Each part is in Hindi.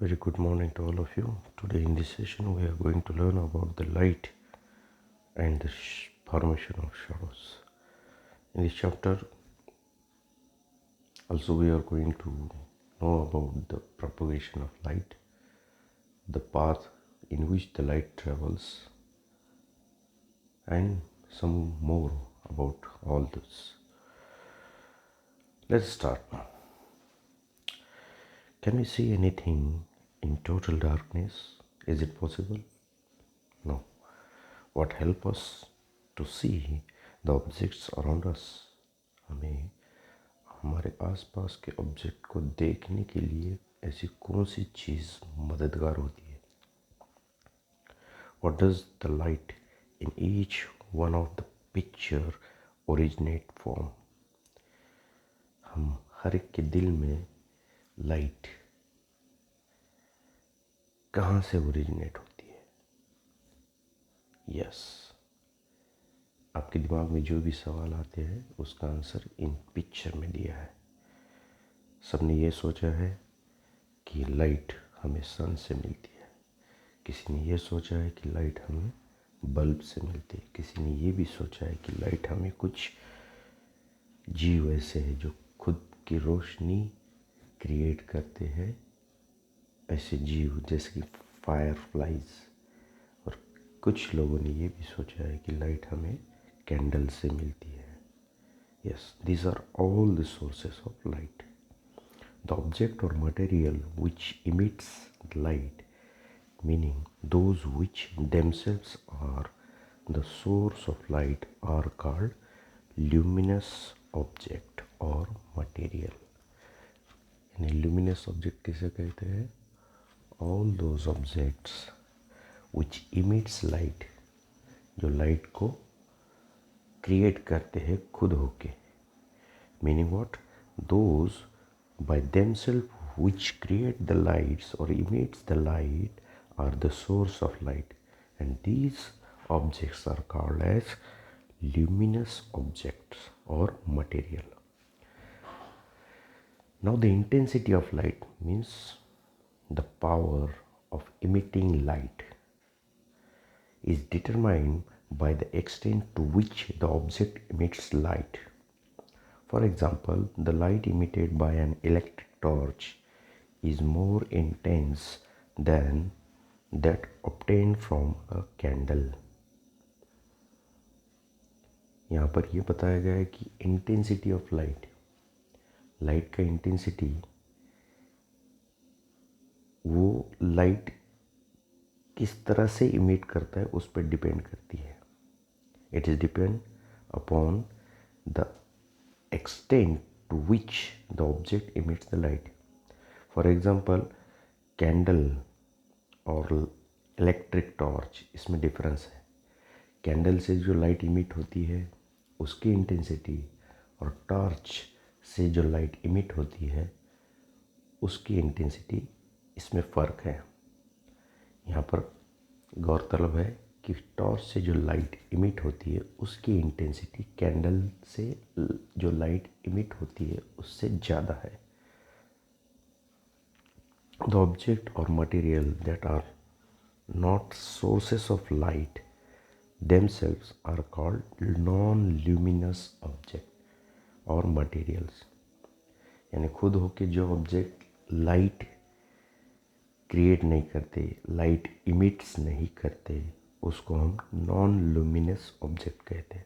Very good morning to all of you. Today in this session we are going to learn about the light and the formation of shadows. In this chapter also we are going to know about the propagation of light, the path in which the light travels, and some more about all this. Let's start now. Can we see anything in total darkness? Is it possible? No. What helps us to see the objects around us? हमें हमारे आसपास के ऑब्जेक्ट को देखने के लिए ऐसी कौन सी चीज़ मददगार होती है? What does the light in each one of the picture originate from? हम हर एक के दिल में लाइट कहाँ से ओरिजिनेट होती है? यस, आपके दिमाग में जो भी सवाल आते हैं उसका आंसर इन पिक्चर में दिया है। सबने ये सोचा है कि लाइट हमें सन से मिलती है, किसी ने ये सोचा है कि लाइट हमें बल्ब से मिलती है, किसी ने ये भी सोचा है कि लाइट हमें कुछ जीव ऐसे हैं जो खुद की रोशनी क्रिएट करते हैं, ऐसे जीव जैसे कि फायरफ्लाइज। और कुछ लोगों ने ये भी सोचा है कि लाइट हमें कैंडल से मिलती है। Yes, these are all the sources of light. The object or material which emits light, meaning those which themselves are the source of light, are called luminous object or material. यानी luminous object किसे कहते हैं? All those objects which emits light, जो लाइट को क्रिएट करते हैं खुद होके. Meaning what? Those by themselves which create the lights or emits the light are the source of light, and these objects are called as luminous objects or material. Now the intensity of light means the power of emitting light is determined by the extent to which the object emits light. For example, the light emitted by an electric torch is more intense than that obtained from a candle. यहाँ पर ये बताया गया है कि इंटेंसिटी ऑफ लाइट, लाइट का इंटेंसिटी वो लाइट किस तरह से इमिट करता है उस पर डिपेंड करती है. It is depend upon the extent to which the object emits the light. For example, candle और इलेक्ट्रिक टॉर्च, इसमें डिफरेंस है. कैंडल से जो लाइट इमिट होती है उसकी इंटेंसिटी और टॉर्च से जो लाइट इमिट होती है उसकी इंटेंसिटी, इसमें फ़र्क है. यहाँ पर गौरतलब है कि टॉर्च से जो लाइट इमिट होती है उसकी इंटेंसिटी कैंडल से जो लाइट इमिट होती है उससे ज़्यादा है. The object or material that are not sources of light themselves are called non-luminous object और materials. यानी खुद होके जो ऑब्जेक्ट लाइट क्रिएट नहीं करते, लाइट इमिट्स नहीं करते, उसको हम नॉन लुमिनस ऑब्जेक्ट कहते हैं.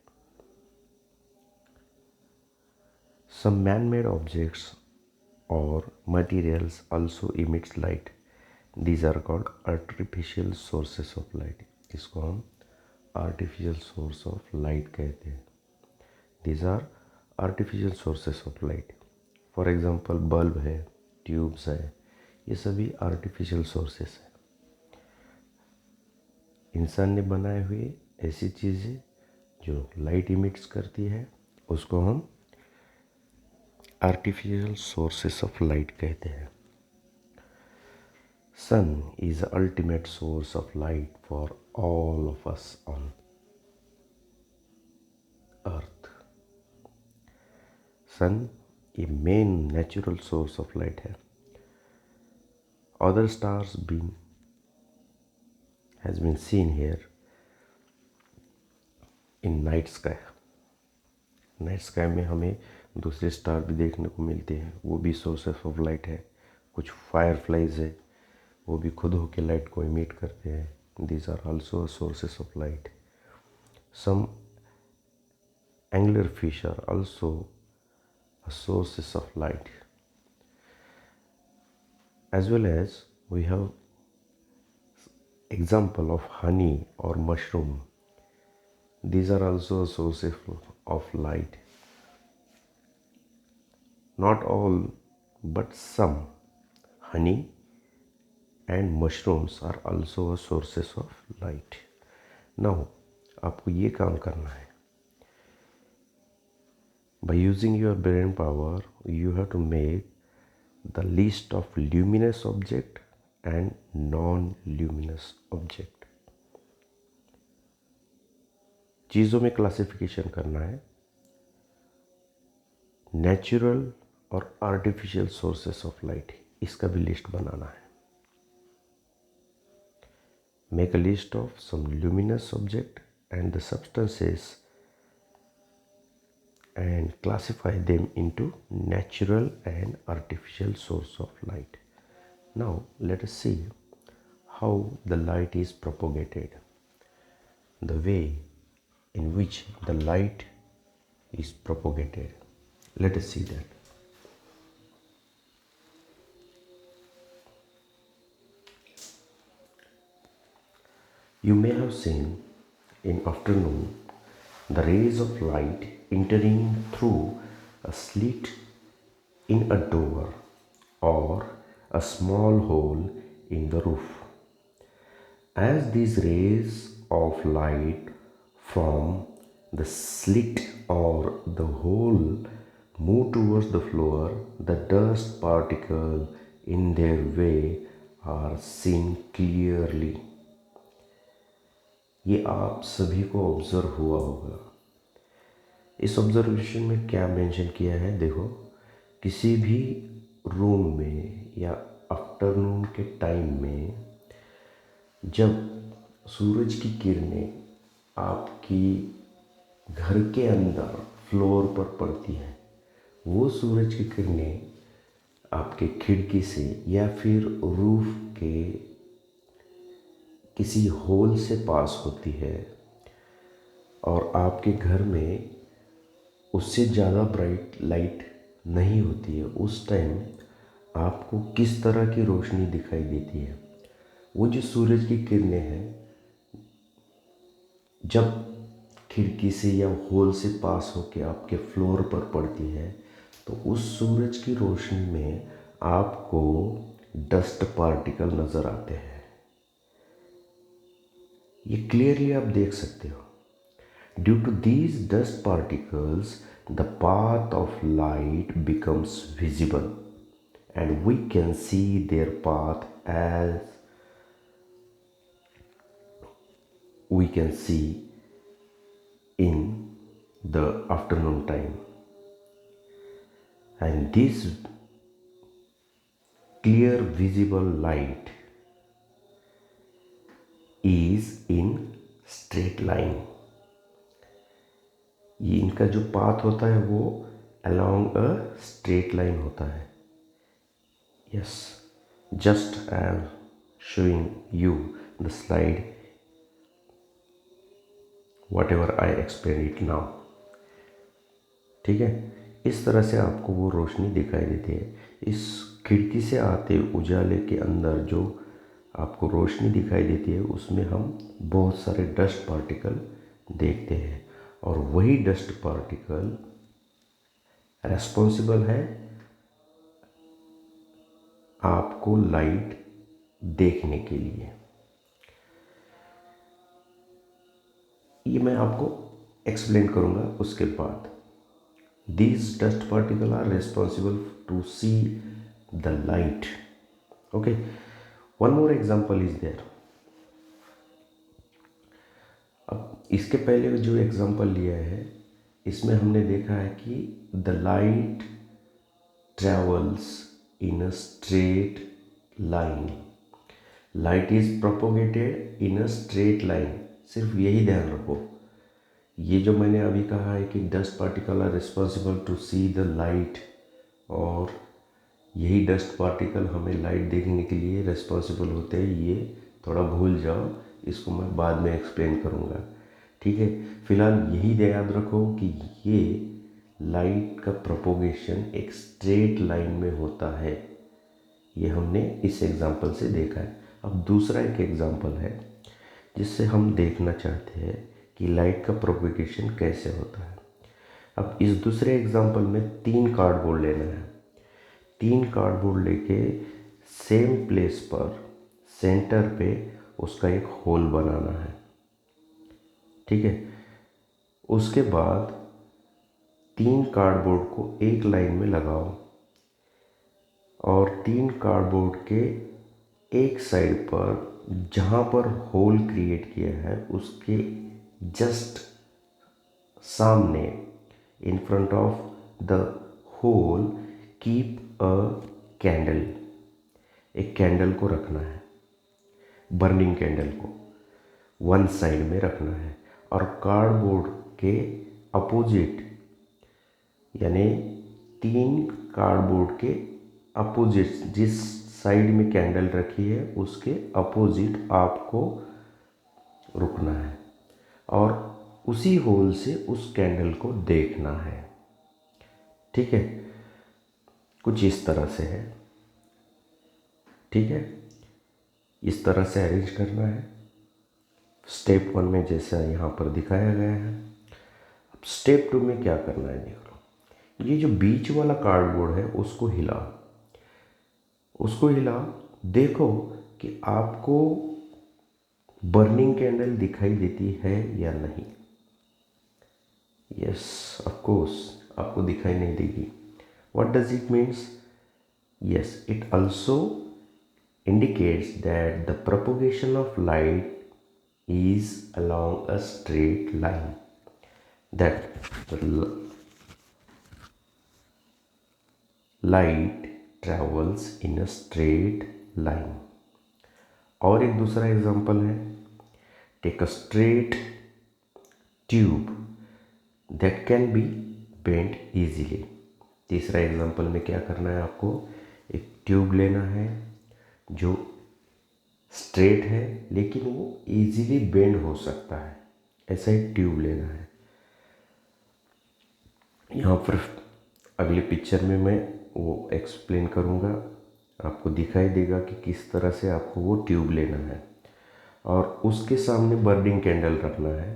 सम मैन मेड ऑब्जेक्ट्स और materials also emits light. These are called artificial sources of light. इसको हम आर्टिफिशियल सोर्स ऑफ लाइट कहते हैं. These are artificial sources of light. For example bulb है, ट्यूब्स है, ये सभी आर्टिफिशियल सोर्सेस हैं. इंसान ने बनाए हुए ऐसी चीज़ें जो लाइट इमिट्स करती है उसको हम आर्टिफिशियल सोर्सेस ऑफ लाइट कहते हैं. Sun is the ultimate source of light for all of us on earth. Sun ये main natural source of light है other stars has been seen here in night sky. Night sky में हमें दूसरे स्टार भी देखने को मिलते हैं, वो भी सोर्सेस ऑफ लाइट है. कुछ फायर फ्लाइज है, वो भी खुद होके लाइट को इमिट करते हैं. These are also sources of light. Some angler fish are also sources of light, as well as we have example of honey or mushroom. These are also sources of light. Not all, but some honey and mushrooms are also sources of light. Now आपको ये काम करना है. By using your brain power, you have to make the list of luminous object and non-luminous object. चीज़ों में क्लासिफिकेशन करना है. नेचुरल और आर्टिफिशियल सोर्सेस ऑफ लाइट, इसका भी लिस्ट बनाना है. Make a list of some luminous object and the substances and classify them into natural and artificial source of light. Now let us see how the light is propagated, the way in which the light is propagated. Let us see that. You may have seen in afternoon the rays of light entering through a slit in a door or a small hole in the roof. As these rays of light from the slit or the hole move towards the floor, the dust particles in their way are seen clearly. ये आप सभी को ऑब्ज़र्व हुआ होगा. इस ऑब्ज़र्वेशन में क्या मेंशन किया है, देखो. किसी भी रूम में या आफ्टरनून के टाइम में जब सूरज की किरणें आपकी घर के अंदर फ्लोर पर पड़ती हैं, वो सूरज की किरणें आपके खिड़की से या फिर रूफ के किसी होल से पास होती है और आपके घर में उससे ज़्यादा ब्राइट लाइट नहीं होती है, उस टाइम आपको किस तरह की रोशनी दिखाई देती है. वो जो सूरज की किरणें हैं जब खिड़की से या होल से पास होके आपके फ्लोर पर पड़ती है, तो उस सूरज की रोशनी में आपको डस्ट पार्टिकल नज़र आते हैं. ये क्लियरली आप देख सकते हो. Due to these dust particles the path of light becomes visible and we can see their path as we can see in the afternoon time. And this clear visible light is in straight line. ये इनका जो पाथ होता है वो along a straight line होता है. Yes, just I am showing you the slide whatever I explained it now. ठीक है, इस तरह से आपको वो रोशनी दिखाई देती है. इस खिड़की से आते उजाले के अंदर जो आपको रोशनी दिखाई देती है उसमें हम बहुत सारे डस्ट पार्टिकल देखते हैं, और वही डस्ट पार्टिकल रेस्पॉन्सिबल है आपको लाइट देखने के लिए. ये मैं आपको एक्सप्लेन करूँगा उसके बाद. These dust particles are responsible to see the light. Okay, one more example is there. अब इसके पहले जो एग्जांपल लिया है इसमें हमने देखा है कि the light travels in a straight line, light is propagated in a straight line. सिर्फ यही ध्यान रखो, ये जो मैंने अभी कहा है कि dust particle are responsible to see the light, और यही डस्ट पार्टिकल हमें लाइट देखने के लिए रिस्पॉन्सिबल होते हैं, ये थोड़ा भूल जाओ, इसको मैं बाद में एक्सप्लेन करूँगा। ठीक है, फिलहाल यही याद रखो कि ये लाइट का प्रोपोगेशन एक स्ट्रेट लाइन में होता है। ये हमने इस एग्जाम्पल से देखा है। अब दूसरा एक एग्जाम्पल है जिससे हम देखना चाहते हैं कि लाइट का प्रोपोगेशन कैसे होता है। अब इस दूसरे एग्जाम्पल में 3 कार्डबोर्ड लेना है। 3 कार्डबोर्ड लेके सेम प्लेस पर सेंटर पे उसका एक होल बनाना है। ठीक है, उसके बाद 3 कार्डबोर्ड को एक लाइन में लगाओ और 3 कार्डबोर्ड के एक साइड पर जहाँ पर होल क्रिएट किया है उसके जस्ट सामने, in front of the hole, keep a candle, एक कैंडल को रखना है, बर्निंग कैंडल को वन साइड में रखना है। और कार्डबोर्ड के अपोजिट, यानी 3 कार्डबोर्ड के अपोजिट, जिस साइड में कैंडल रखी है उसके अपोजिट आपको रुकना है और उसी होल से उस कैंडल को देखना है। ठीक है, कुछ इस तरह से है। ठीक है, इस तरह से अरेंज करना है स्टेप 1 में, जैसा यहाँ पर दिखाया गया है। अब स्टेप 2 में क्या करना है, देख लो। ये जो बीच वाला कार्डबोर्ड है उसको हिला, देखो कि आपको बर्निंग कैंडल दिखाई देती है या नहीं। यस, ऑफ कोर्स आपको दिखाई नहीं देगी। What does it means? Yes, it also indicates that the propagation of light is along a straight line, that the light travels in a straight line. और एक दूसरा एग्जांपल है, take a straight tube that can be bend easily. तीसरा एग्जांपल में क्या करना है, आपको एक ट्यूब लेना है जो स्ट्रेट है लेकिन वो इजीली बेंड हो सकता है, ऐसा एक ट्यूब लेना है। यहाँ पर अगले पिक्चर में मैं वो एक्सप्लेन करूँगा, आपको दिखाई देगा कि किस तरह से आपको वो ट्यूब लेना है और उसके सामने बर्निंग कैंडल रखना है।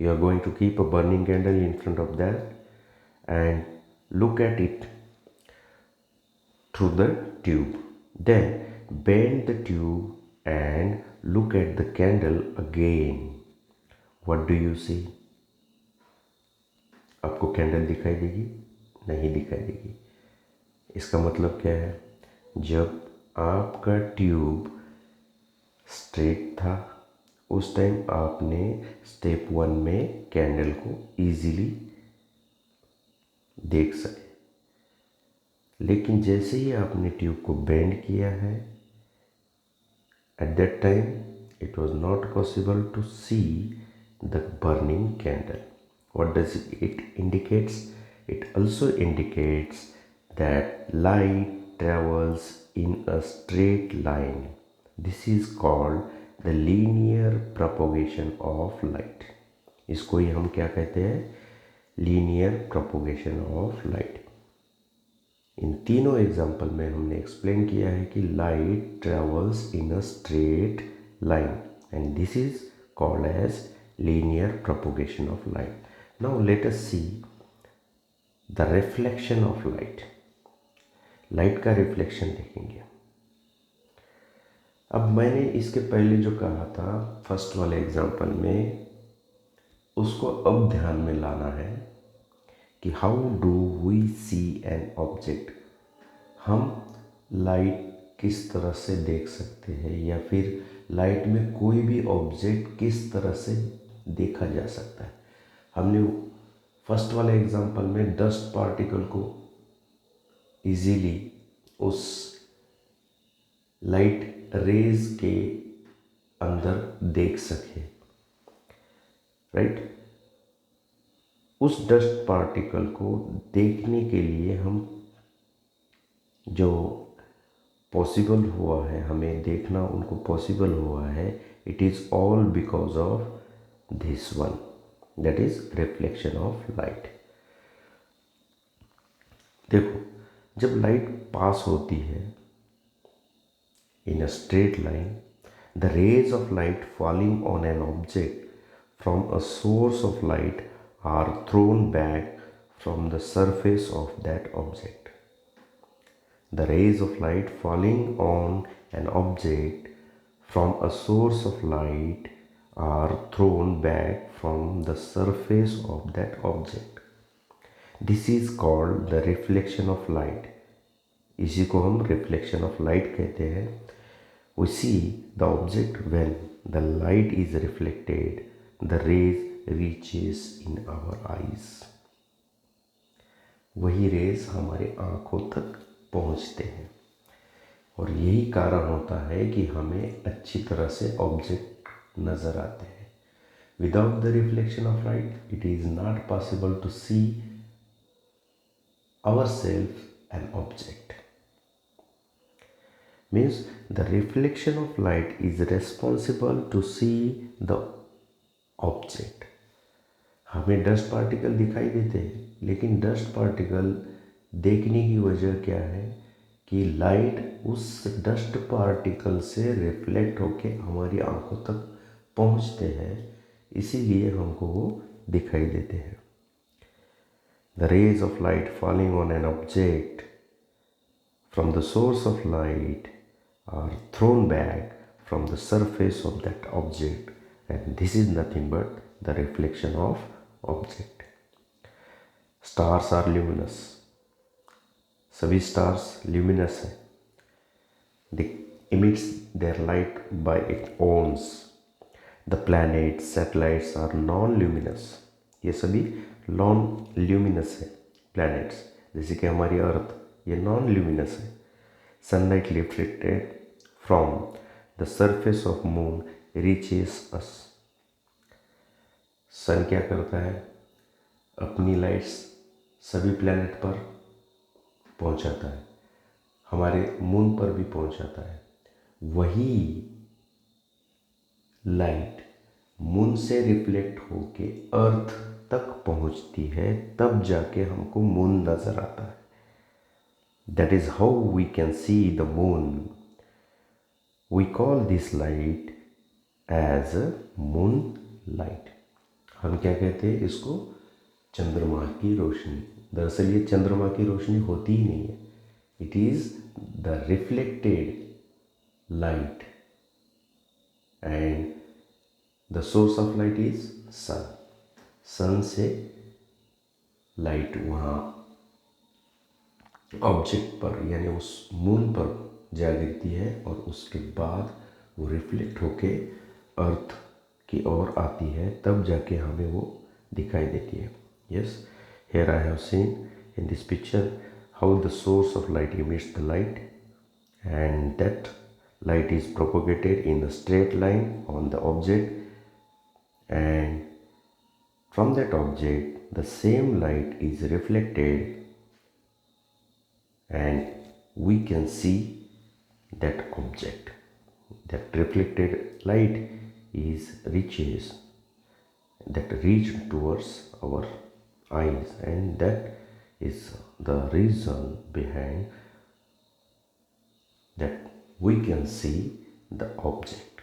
You are going to keep a burning candle in front of that and look at it through the tube. Then bend the tube and look at the candle again. What do you see? आपको कैंडल दिखाई देगी? नहीं दिखाई देगी। इसका मतलब क्या है? जब आपका ट्यूब स्ट्रेट था उस टाइम आपने स्टेप 1 में कैंडल को इजीली देख सके, लेकिन जैसे ही आपने ट्यूब को बेंड किया है, at that time it was not possible to see the burning candle. What does it indicates? It also indicates that light travels in a straight line. This is called the linear propagation of light. इसको ही हम क्या कहते हैं? Linear propagation of light. इन तीनों एग्जाम्पल में हमने एक्सप्लेन किया है कि light travels in a straight line and this is called as linear propagation of light. Now let us see the reflection of light. Light का रिफ्लेक्शन देखेंगे. अब मैंने इसके पहले जो कहा था फर्स्ट वाले एग्जाम्पल में, उसको अब ध्यान में लाना है कि how do we see an object. हम लाइट किस तरह से देख सकते हैं या फिर लाइट में कोई भी ऑब्जेक्ट किस तरह से देखा जा सकता है. हमने फर्स्ट वाले एग्जांपल में डस्ट पार्टिकल को इजीली उस लाइट रेज के अंदर देख सके, राइट। उस डस्ट पार्टिकल को देखने के लिए हम जो पॉसिबल हुआ है, हमें देखना उनको पॉसिबल हुआ है, it is all because of this one, that is reflection of light. देखो, जब लाइट पास होती है in a straight line, the rays of light falling on an object from a source of light are thrown back from the surface of that object. The rays of light falling on an object from a source of light are thrown back from the surface of that object. This is called the reflection of light. इसी को हम रिफ्लेक्शन ऑफ लाइट कहते हैं। We see the object when the light is reflected, the rays reaches in our eyes. वही रेज हमारे आँखों तक पहुँचते हैं और यही कारण होता है कि हमें अच्छी तरह से ऑब्जेक्ट नज़र आते हैं। Without the reflection of light, it is not possible to see ourselves an object. Means the reflection of light is responsible to see the object. हमें डस्ट पार्टिकल दिखाई देते हैं, लेकिन डस्ट पार्टिकल देखने की वजह क्या है कि लाइट उस डस्ट पार्टिकल से रिफ्लेक्ट होके हमारी आंखों तक पहुंचते हैं, इसीलिए हमको वो दिखाई देते हैं। The rays of light falling on an object from the source of light are thrown back from the surface of that object, and this is nothing but the reflection of object. Stars are luminous. सभी stars luminous हैं. They emit their light by its own. The planets, satellites are non-luminous. ये सभी non-luminous है planets, जैसे कि हमारी अर्थ ये non-luminous है। Sunlight reflected from the surface of moon reaches us. सन क्या करता है? अपनी लाइट्स सभी प्लैनेट पर पहुंचाता है, हमारे मून पर भी पहुंचाता है। वही लाइट मून से रिफ्लेक्ट होके अर्थ तक पहुंचती है, तब जाके हमको मून नजर आता है। That is how we can see the moon. We call this light as a moonlight. हम क्या कहते हैं इसको? चंद्रमा की रोशनी। दरअसल ये चंद्रमा की रोशनी होती ही नहीं है, it is the reflected light and the source of light is sun. Sun से लाइट वहाँ ऑब्जेक्ट पर यानी उस मून पर जा गिरती है और उसके बाद वो रिफ्लेक्ट होके अर्थ की ओर आती है, तब जाके हमें वो दिखाई देती है। Yes, here I have seen in this picture how the source of light emits the light and that light is propagated in a straight line on the object, and from that object the same light is reflected and we can see that object. That reflected light is reach towards our eyes, and that is the reason behind that we can see the object.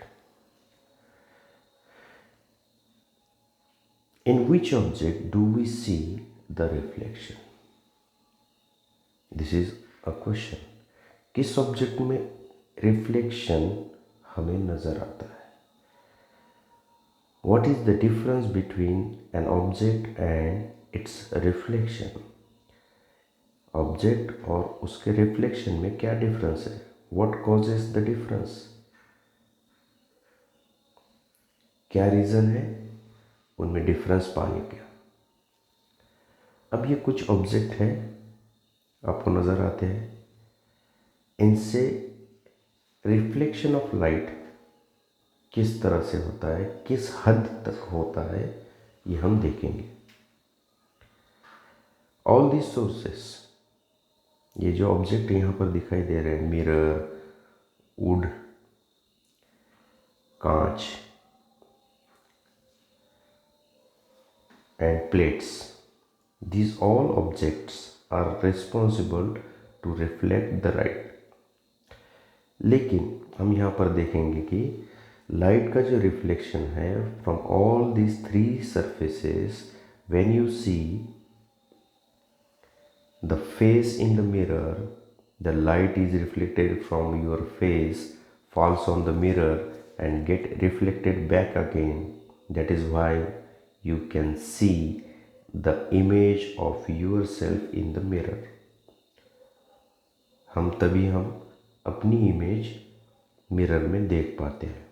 In which object do we see the reflection? This is a question. किस ऑब्जेक्ट में रिफ्लेक्शन हमें नजर आता है? What is the difference between an object and its reflection? Object और उसके रिफ्लेक्शन में क्या डिफरेंस है? What causes the difference? क्या रीज़न है उनमें डिफरेंस पाने का? अब ये कुछ ऑब्जेक्ट हैं आपको नज़र आते हैं, इनसे रिफ्लेक्शन ऑफ लाइट किस तरह से होता है, किस हद तक होता है, ये हम देखेंगे। ऑल दिस सोर्सेस, ये जो ऑब्जेक्ट यहाँ पर दिखाई दे रहे हैं, मिरर, वुड, कांच and plates, these all objects are responsible to reflect the light। लेकिन हम यहाँ पर देखेंगे कि लाइट का जो रिफ्लेक्शन है from all these three surfaces, when you see the face in the mirror, the light is reflected from your face, falls on the mirror and get reflected back again। That is why you can see the image of yourself in the mirror। हम अपनी इमेज मिरर में देख पाते हैं।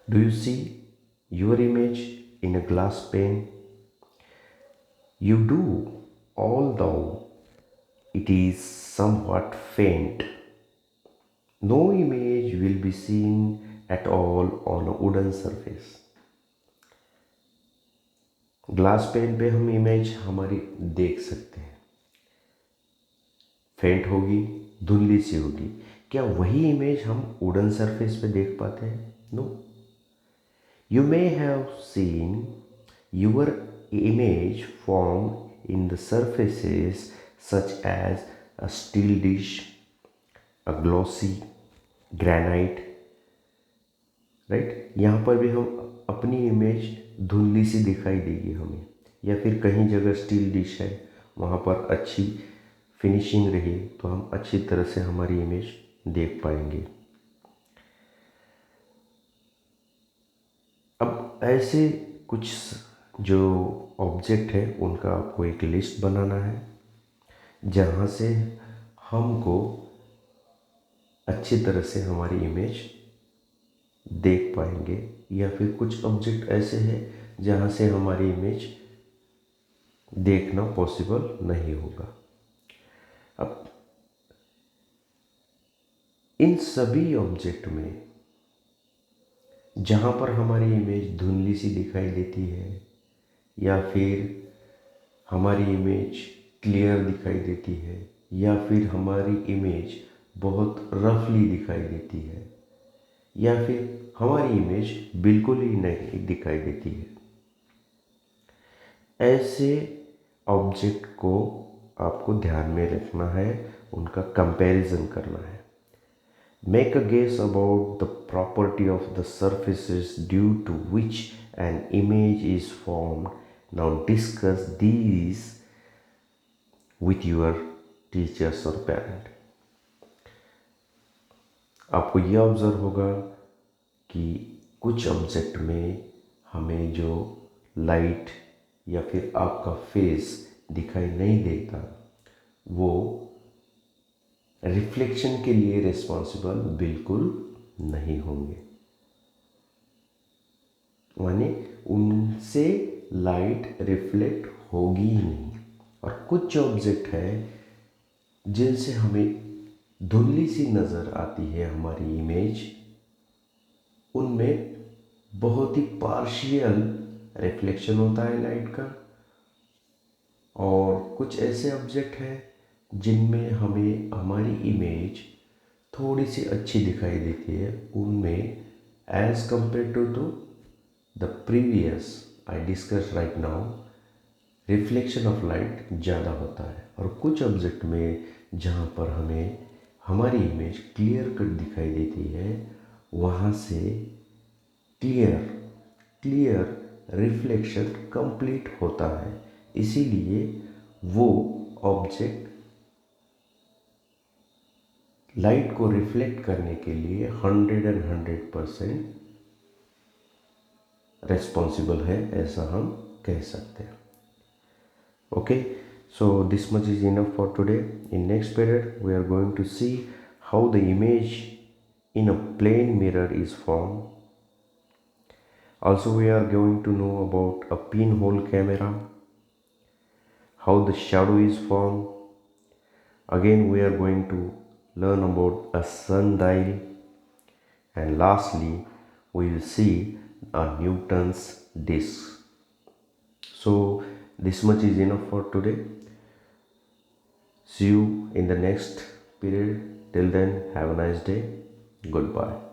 Do you see your image in a glass pane? You do, although it is somewhat faint। No image will be seen at all on a wooden surface। Glass pen पे हम इमेज हमारी देख सकते हैं, फेंट होगी, धुंधली सी होगी। क्या वही इमेज हम वुडन सरफेस पे देख पाते हैं? No. You may have seen your image form in the surfaces such as a steel dish, a glossy granite, right. यहाँ पर भी हम अपनी इमेज धुंधली सी दिखाई देगी हमें, या फिर कहीं जगह स्टील डिश है, वहाँ पर अच्छी फिनिशिंग रही तो हम अच्छी तरह से हमारी इमेज देख पाएंगे। अब ऐसे कुछ जो ऑब्जेक्ट है उनका आपको एक लिस्ट बनाना है, जहाँ से हमको अच्छी तरह से हमारी इमेज देख पाएंगे, या फिर कुछ ऑब्जेक्ट ऐसे हैं जहाँ से हमारी इमेज देखना पॉसिबल नहीं होगा। अब इन सभी ऑब्जेक्ट में जहाँ पर हमारी इमेज धुंधली सी दिखाई देती है, या फिर हमारी इमेज क्लियर दिखाई देती है, या फिर हमारी इमेज बहुत रफली दिखाई देती है, या फिर हमारी इमेज बिल्कुल ही नहीं दिखाई देती है, ऐसे ऑब्जेक्ट को आपको ध्यान में रखना है, उनका कंपैरिजन करना है। Make a guess about the property of the surfaces due to which an image is formed। Now discuss these with your teachers or parent। आपको यह ऑब्जर्व होगा कि कुछ ऑब्जेक्ट में हमें जो लाइट या फिर आपका फेस दिखाई नहीं देता, वो रिफ्लेक्शन के लिए रिस्पॉन्सिबल बिल्कुल नहीं होंगे, माने उनसे लाइट रिफ्लेक्ट होगी ही नहीं। और कुछ ऑब्जेक्ट है जिनसे हमें धुंधली सी नज़र आती है हमारी इमेज, उनमें बहुत ही पार्शियल रिफ्लेक्शन होता है लाइट का। और कुछ ऐसे ऑब्जेक्ट हैं जिनमें हमें हमारी इमेज थोड़ी सी अच्छी दिखाई देती है, उनमें as compare to the previous I discuss right now, reflection of light ज़्यादा होता है। और कुछ ऑब्जेक्ट में जहाँ पर हमें हमारी इमेज क्लियर कट दिखाई देती है, वहाँ से क्लियर रिफ्लेक्शन कंप्लीट होता है। इसीलिए वो ऑब्जेक्ट लाइट को रिफ्लेक्ट करने के लिए 100% रेस्पॉन्सिबल है, ऐसा हम कह सकते हैं। Okay, so this much is enough for today। In next period we are going to see how the image in a plane mirror is formed। Also we are going to know about a pinhole camera, how the shadow is formed, Again we are going to learn about a sundial, and lastly we will see a Newton's disk. So this much is enough for today. See you in the next period. Till then, have a nice day. Goodbye.